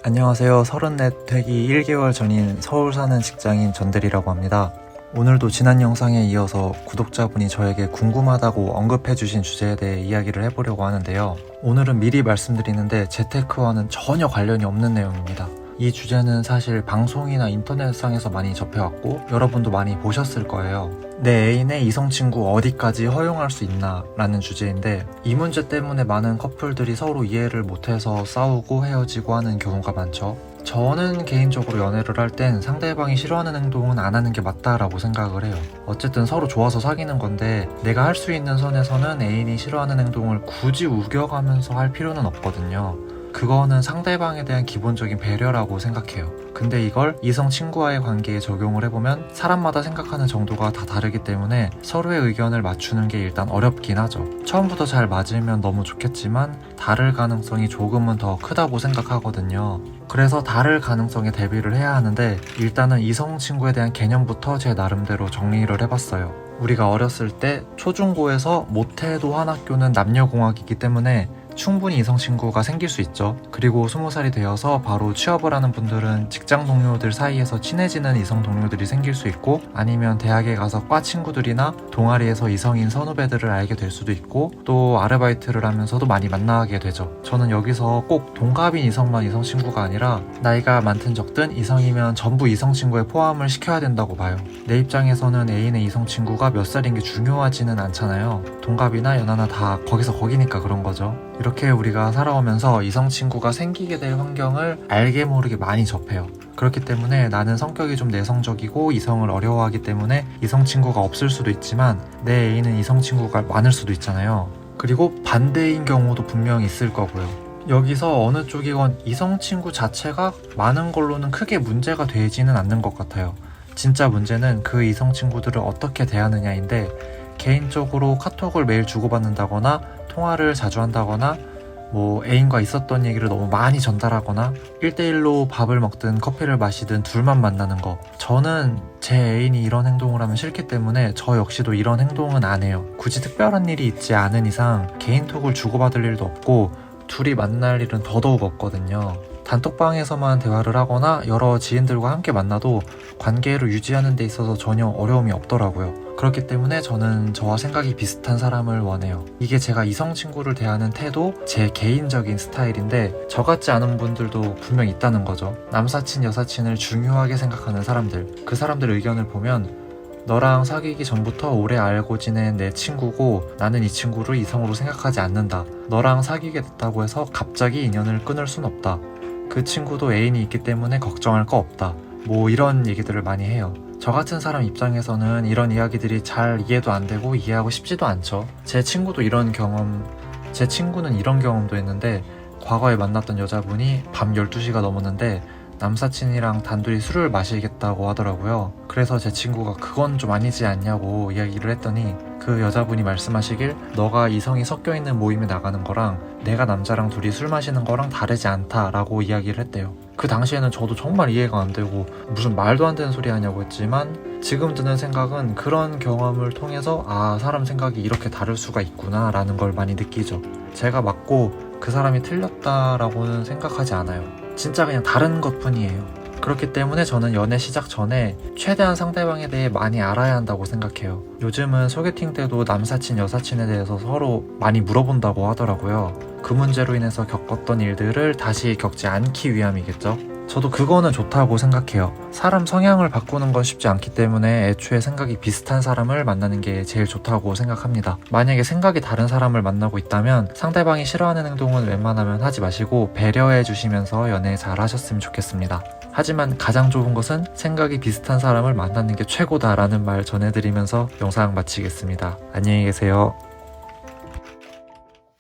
안녕하세요. 34 되기 1개월 전인 서울 사는 직장인 전대리라고 합니다. 오늘도 지난 영상에 이어서 구독자분이 저에게 궁금하다고 언급해주신 주제에 대해 이야기를 해보려고 하는데요. 오늘은 미리 말씀드리는데 재테크와는 전혀 관련이 없는 내용입니다. 이 주제는 사실 방송이나 인터넷상에서 많이 접해왔고 여러분도 많이 보셨을 거예요. 내 애인의 이성친구 어디까지 허용할 수 있나 라는 주제인데, 이 문제 때문에 많은 커플들이 서로 이해를 못해서 싸우고 헤어지고 하는 경우가 많죠. 저는 개인적으로 연애를 할 땐 상대방이 싫어하는 행동은 안 하는 게 맞다라고 생각을 해요. 어쨌든 서로 좋아서 사귀는 건데 내가 할 수 있는 선에서는 애인이 싫어하는 행동을 굳이 우겨가면서 할 필요는 없거든요. 그거는 상대방에 대한 기본적인 배려라고 생각해요. 근데 이걸 이성 친구와의 관계에 적용을 해보면 사람마다 생각하는 정도가 다 다르기 때문에 서로의 의견을 맞추는 게 일단 어렵긴 하죠. 처음부터 잘 맞으면 너무 좋겠지만 다를 가능성이 조금은 더 크다고 생각하거든요. 그래서 다를 가능성에 대비를 해야 하는데, 일단은 이성 친구에 대한 개념부터 제 나름대로 정리를 해봤어요. 우리가 어렸을 때 초중고에서 못해도 한 학교는 남녀공학이기 때문에 충분히 이성친구가 생길 수 있죠. 그리고 20살이 되어서 바로 취업을 하는 분들은 직장 동료들 사이에서 친해지는 이성 동료들이 생길 수 있고, 아니면 대학에 가서 과 친구들이나 동아리에서 이성인 선후배들을 알게 될 수도 있고, 또 아르바이트를 하면서도 많이 만나게 되죠. 저는 여기서 꼭 동갑인 이성만 이성친구가 아니라 나이가 많든 적든 이성이면 전부 이성친구에 포함을 시켜야 된다고 봐요. 내 입장에서는 애인의 이성친구가 몇 살인 게 중요하지는 않잖아요. 동갑이나 연하나 다 거기서 거기니까 그런 거죠. 이렇게 우리가 살아오면서 이성 친구가 생기게 될 환경을 알게 모르게 많이 접해요. 그렇기 때문에 나는 성격이 좀 내성적이고 이성을 어려워하기 때문에 이성 친구가 없을 수도 있지만 내 애인은 이성 친구가 많을 수도 있잖아요. 그리고 반대인 경우도 분명히 있을 거고요. 여기서 어느 쪽이건 이성 친구 자체가 많은 걸로는 크게 문제가 되지는 않는 것 같아요. 진짜 문제는 그 이성 친구들을 어떻게 대하느냐인데, 개인적으로 카톡을 매일 주고받는다거나 통화를 자주 한다거나 애인과 있었던 얘기를 너무 많이 전달하거나 1대1로 밥을 먹든 커피를 마시든 둘만 만나는 거, 저는 제 애인이 이런 행동을 하면 싫기 때문에 저 역시도 이런 행동은 안 해요. 굳이 특별한 일이 있지 않은 이상 개인톡을 주고받을 일도 없고 둘이 만날 일은 더더욱 없거든요. 단톡방에서만 대화를 하거나 여러 지인들과 함께 만나도 관계를 유지하는 데 있어서 전혀 어려움이 없더라고요. 그렇기 때문에 저는 저와 생각이 비슷한 사람을 원해요. 이게 제가 이성 친구를 대하는 태도, 제 개인적인 스타일인데 저 같지 않은 분들도 분명 있다는 거죠. 남사친, 여사친을 중요하게 생각하는 사람들, 그 사람들 의견을 보면 너랑 사귀기 전부터 오래 알고 지낸 내 친구고 나는 이 친구를 이성으로 생각하지 않는다. 너랑 사귀게 됐다고 해서 갑자기 인연을 끊을 순 없다. 그 친구도 애인이 있기 때문에 걱정할 거 없다. 이런 얘기들을 많이 해요. 저 같은 사람 입장에서는 이런 이야기들이 잘 이해도 안 되고 이해하고 싶지도 않죠. 제 친구는 이런 경험도 했는데, 과거에 만났던 여자분이 밤 12시가 넘었는데 남사친이랑 단둘이 술을 마시겠다고 하더라고요. 그래서 제 친구가 그건 좀 아니지 않냐고 이야기를 했더니 그 여자분이 말씀하시길, 너가 이성이 섞여있는 모임에 나가는 거랑 내가 남자랑 둘이 술 마시는 거랑 다르지 않다라고 이야기를 했대요. 그 당시에는 저도 정말 이해가 안 되고 무슨 말도 안 되는 소리 하냐고 했지만, 지금 드는 생각은 그런 경험을 통해서 사람 생각이 이렇게 다를 수가 있구나 라는 걸 많이 느끼죠. 제가 맞고 그 사람이 틀렸다라고는 생각하지 않아요. 진짜 그냥 다른 것 뿐이에요. 그렇기 때문에 저는 연애 시작 전에 최대한 상대방에 대해 많이 알아야 한다고 생각해요. 요즘은 소개팅 때도 남사친, 여사친에 대해서 서로 많이 물어본다고 하더라고요. 그 문제로 인해서 겪었던 일들을 다시 겪지 않기 위함이겠죠. 저도 그거는 좋다고 생각해요. 사람 성향을 바꾸는 건 쉽지 않기 때문에 애초에 생각이 비슷한 사람을 만나는 게 제일 좋다고 생각합니다. 만약에 생각이 다른 사람을 만나고 있다면 상대방이 싫어하는 행동은 웬만하면 하지 마시고 배려해 주시면서 연애 잘 하셨으면 좋겠습니다. 하지만 가장 좋은 것은 생각이 비슷한 사람을 만나는 게 최고다라는 말 전해드리면서 영상 마치겠습니다. 안녕히 계세요.